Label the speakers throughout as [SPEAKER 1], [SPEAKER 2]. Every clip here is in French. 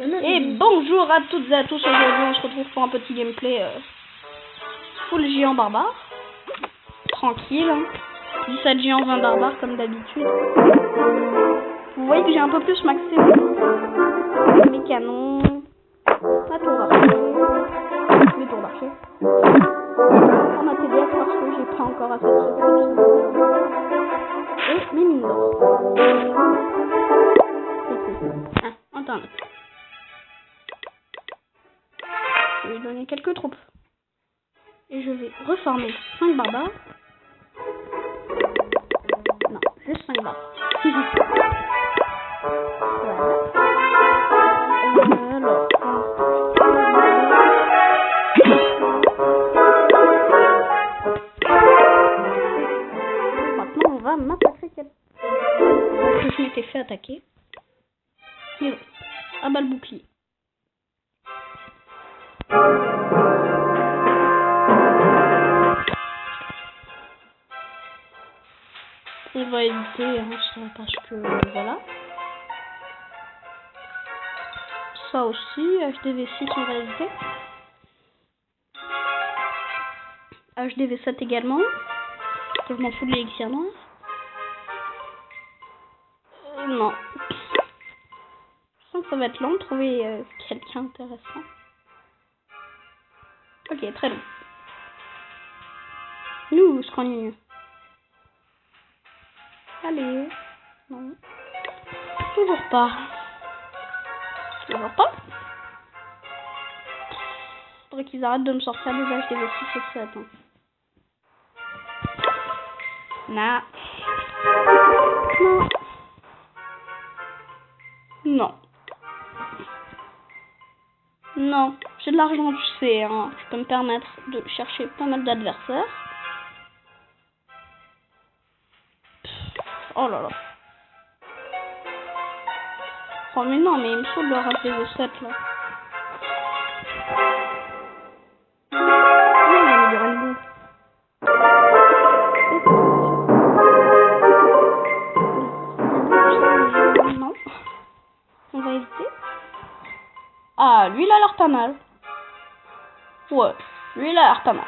[SPEAKER 1] Et bonjour à toutes et à tous, aujourd'hui on se retrouve pour un petit gameplay full géant barbare. Tranquille, hein. 17 géants, 20 barbares comme d'habitude. Vous voyez que j'ai un peu plus maxé mes canons, ma tour d'archer, mes tours d'archer. Ma TDF parce que j'ai pas encore assez de trucs. Et mes mines d'or. Ah, internet. Je vais lui donner quelques troupes. Et je vais reformer 5 barbares. Non, juste 5 barbares. Maintenant, on va massacrer quelqu'un. Que je m'étais fait attaquer. Mais bon, à bas le bouclier. On va éviter hein, ça parce que voilà. Ça aussi, HDV6 on va éviter. HDV7 également. Parce que je m'en fous de l'élixir noir. Non. Je sens que ça va être long de trouver quelqu'un intéressant. Ok, très long. Nous, ce qu'on est mieux. Allez. Non. Toujours pas. Toujours pas. Faudrait qu'ils arrêtent de me sortir des HDV6 et 7. Hein. Nah. Non. Non. Non. J'ai de l'argent, tu sais. Hein. Je peux me permettre de chercher pas mal d'adversaires. Oh là là. Oh mais non, mais il me saoule leur HDV7 là. Non. On va éviter. Ah, lui il a l'air pas mal. Ouais, lui il a l'air pas mal.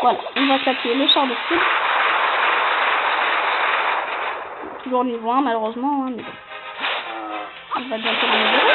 [SPEAKER 1] Voilà, on va claquer le sort de foudre. Toujours niveau 1 malheureusement, hein, mais bon. On va bientôt l'améliorer.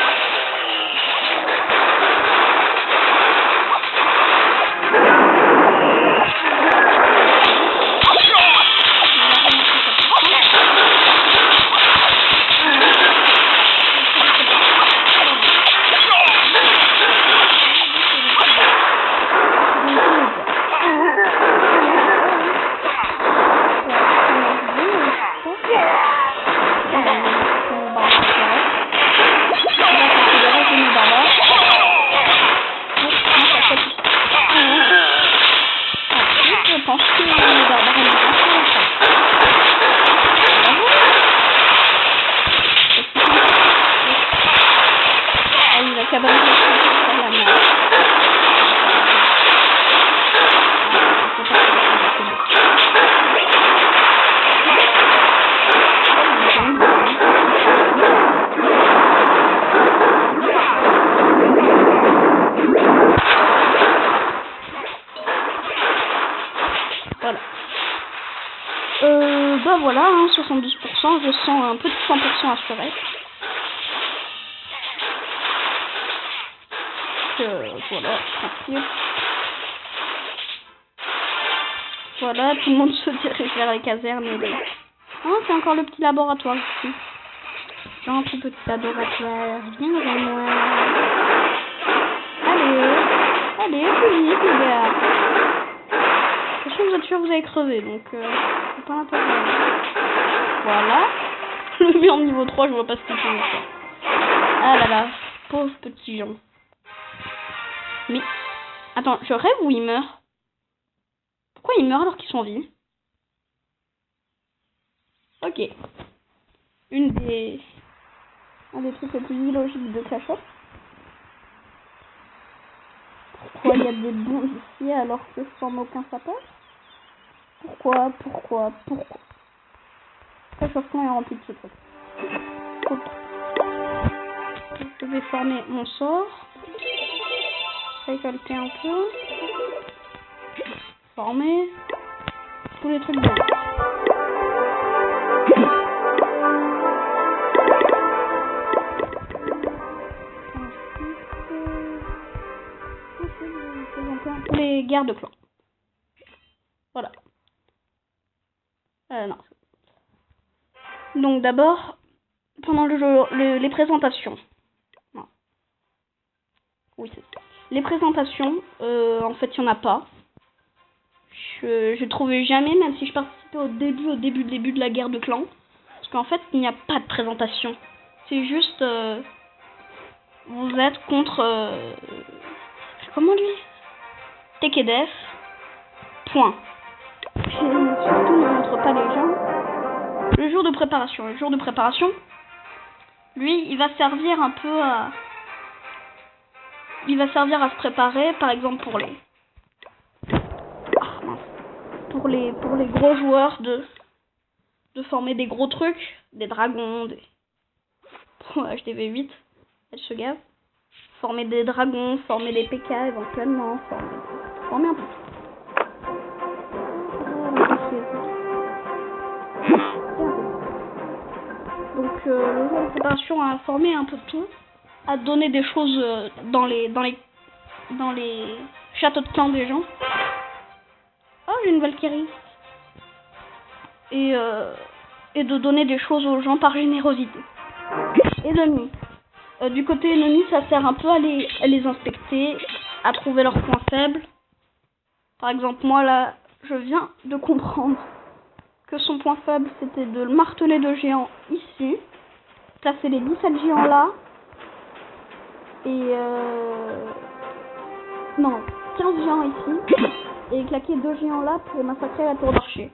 [SPEAKER 1] Voilà. Bah voilà, hein, 72%, je sens un petit 100% assuré. Voilà, tranquille. Voilà, tout le monde se dirige vers les casernes et les... Oh, c'est encore le petit laboratoire ici. Gentil petit laboratoire, viens vers moi. Allez, plus vite les gars. De toute façon, vous êtes sûr que vous allez crever, donc c'est pas l'intérêt. Voilà. Le mur niveau 3, je vois pas ce qu'il fait. Ah là là, pauvre petit Jean. Mais, attends, je rêve ou il meurt? Pourquoi il meurt alors qu'ils sont en vie? Ok. Un des trucs les plus illogiques de Clash of. Pourquoi il y a des bombes ici alors que sans aucun sapin? Pourquoi Clash of Clans est rempli de ce truc. vais former mon sort. Récolter un peu. Former. Tous les trucs de les guerres de clans. Voilà. Non. Donc d'abord, pendant le jeu, les présentations. Non. Oui, c'est ça. Les présentations, en fait, il n'y en a pas. Je trouvais jamais, même si je participais au début de la guerre de clans. Parce qu'en fait, il n'y a pas de présentation. C'est juste... vous êtes contre... comment lui TKDF. Point. Surtout, ne montre pas les gens. Le jour de préparation. Le jour de préparation, lui, il va servir un peu à... Il va servir à se préparer, par exemple, pour les... Pour les gros joueurs de former des gros trucs, des dragons, des... HDV8, elle se gave. Former des dragons, former des PK éventuellement, former un peu tout. Donc le jour de préparation a formé un peu de tout, a donné des choses dans les châteaux de clan des gens. Oh, j'ai une Valkyrie. Et de donner des choses aux gens par générosité. Ennemis. Du côté ennemi, ça sert un peu à les inspecter, à trouver leurs points faibles. Par exemple, moi là, je viens de comprendre que son point faible, c'était de marteler de géants ici, placer les 17 géants là, et non, 15 géants ici, et claquer 2 géants là pour massacrer la tour d'archer.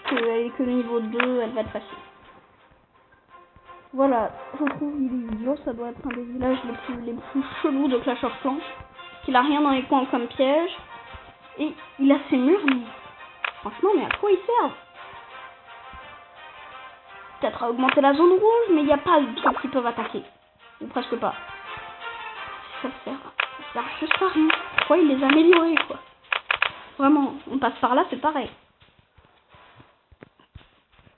[SPEAKER 1] Parce qu'elle est que niveau 2, elle va être facile. Voilà, je trouve qu'il est idiot, ça doit être un des villages les plus chelous de Clash of Clans. Qu'il a rien dans les coins comme piège. Et il a ses murs, mais franchement, mais à quoi ils servent? Peut-être à augmenter la zone rouge, mais il n'y a pas de trucs qui peuvent attaquer. Ou presque pas. Ça sert juste à rien. Pourquoi il les a améliorés, quoi? Vraiment, on passe par là, c'est pareil.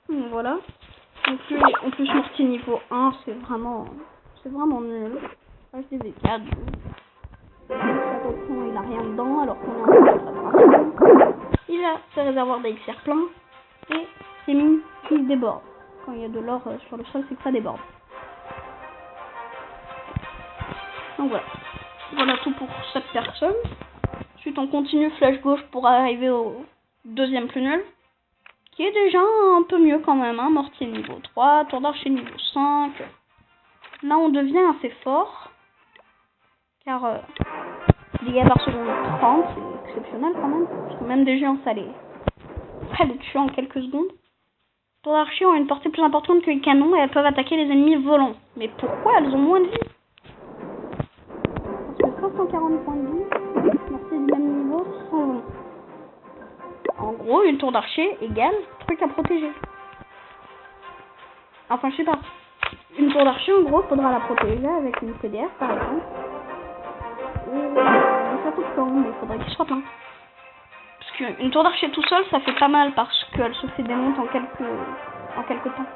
[SPEAKER 1] Donc, voilà. En plus mortier niveau 1, c'est vraiment nul. HDV4, il a rien dedans, alors qu'on est en préparation. Il a ses réservoirs d'élixir plein, et ses mines qui débordent. Quand il y a de l'or sur le sol, c'est que ça déborde. Donc voilà. Voilà tout pour cette personne. Ensuite, on continue flèche gauche pour arriver au deuxième plus nul. Qui est déjà un peu mieux quand même, hein. Mortier niveau 3, tour d'archer niveau 5. Là, on devient assez fort. Car dégâts par seconde 30, c'est exceptionnel quand même. Parce que même des géants, ça les tue en quelques secondes. Tour d'archer ont une portée plus importante que les canons et elles peuvent attaquer les ennemis volants. Mais pourquoi elles ont moins de vie? Parce que 540 points de vie, mortier du même niveau, 620. En gros, une tour d'archer égale truc à protéger. Enfin, je sais pas. Une tour d'archer, en gros, faudra la protéger avec une CDF, par exemple. Ou un château de camp, mais il faudrait qu'il soit plein. Parce qu'une tour d'archer tout seul, ça fait pas mal parce qu'elle se fait démonter en quelques temps.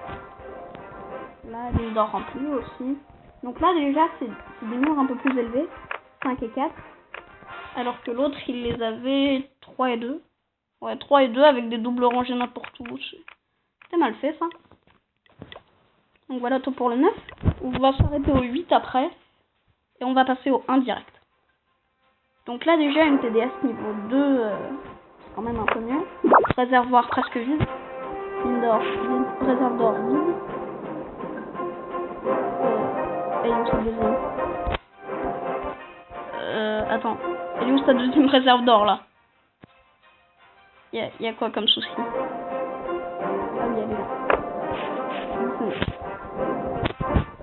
[SPEAKER 1] Là, elle est d'or remplie aussi. Donc là, déjà, c'est des murs un peu plus élevés. 5 et 4. Alors que l'autre, il les avait 3 et 2. Ouais, 3 et 2 avec des doubles rangées n'importe où. C'était mal fait, ça. Donc voilà tout pour le 9. On va s'arrêter au 8 après. Et on va passer au 1 direct. Donc là, déjà, une TDS niveau 2, c'est quand même un peu mieux. Réservoir presque vide. Mine d'or vide. Réserve d'or vide. Et où c'est le deuxième? Attends. Et où c'est ta deuxième réserve d'or, là? Il y a quoi comme souci? Ah oui, elle est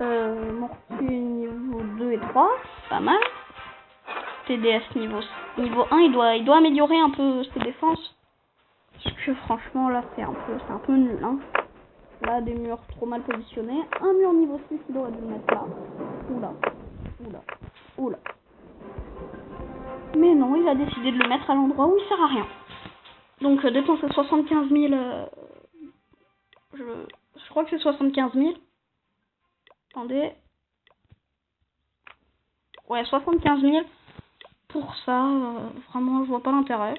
[SPEAKER 1] là. Mortier niveau 2 et 3, pas mal. TDS niveau 1, il doit améliorer un peu ses défenses. Parce que franchement là c'est un peu nul, hein. Là, des murs trop mal positionnés. Un mur niveau 6, il aurait dû le mettre là. Oula. Oula. Oula. Mais non, il a décidé de le mettre à l'endroit où il sert à rien. Donc, dépenser 75 000... je crois que c'est 75 000. Attendez. Ouais, 75 000. Pour ça, vraiment, je vois pas l'intérêt.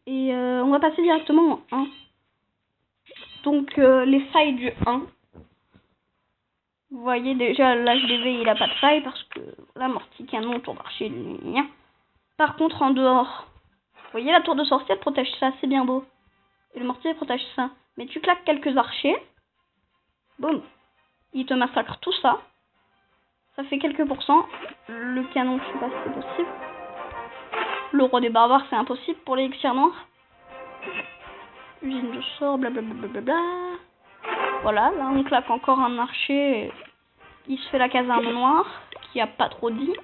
[SPEAKER 1] Et on va passer directement au 1. Donc, les failles du 1. Vous voyez déjà, l'HDV, il a pas de faille parce que l'amorti canon, tour d'archer, rien. Par contre, en dehors, vous voyez, la tour de sorcier, elle protège ça, c'est bien beau. Et le mortier protège ça. Mais tu claques quelques archers, boum, il te massacre tout ça. Ça fait quelques pourcents. Le canon, je sais pas si c'est possible. Le roi des barbares, c'est impossible pour les élixirs noirs. Usine de sort, blablabla. Voilà, là on claque encore un archer. Il se fait la caserne noire, qui a pas trop dit.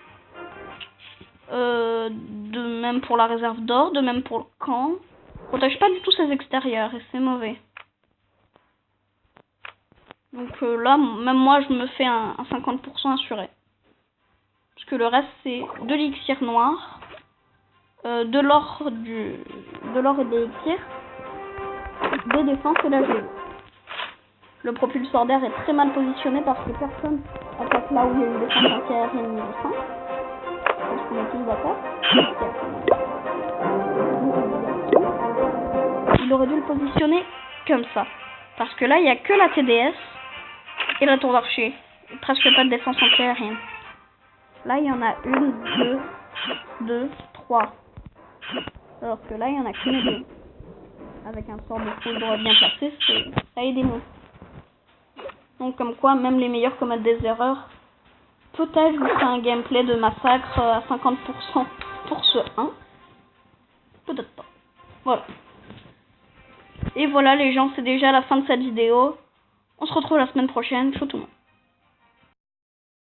[SPEAKER 1] De même pour la réserve d'or, de même pour le camp. Protège pas du tout ses extérieurs et c'est mauvais. Donc là, même moi, je me fais un 50% assuré. Parce que le reste, c'est de l'élixir noir, de l'or et de l'élixir, des défenses et la GE. Le propulseur d'air est très mal positionné parce que personne attaque là où il y a une défense anti-aérienne niveau 5. Parce qu'on est tous d'accord. Il aurait dû le positionner comme ça. Parce que là, il n'y a que la TDS et la tour d'archer. Presque pas de défense anti-aérienne. Là, il y en a 1, 2, 3. Alors que là, il y en a qu'une 2. Avec un sort de foudre bien placé, ça aide des mots. Donc comme quoi, même les meilleurs commettent des erreurs. Peut-être je vous ferai un gameplay de massacre à 50% pour ce 1. Peut-être pas. Voilà. Et voilà les gens, c'est déjà la fin de cette vidéo. On se retrouve la semaine prochaine. Ciao tout le monde.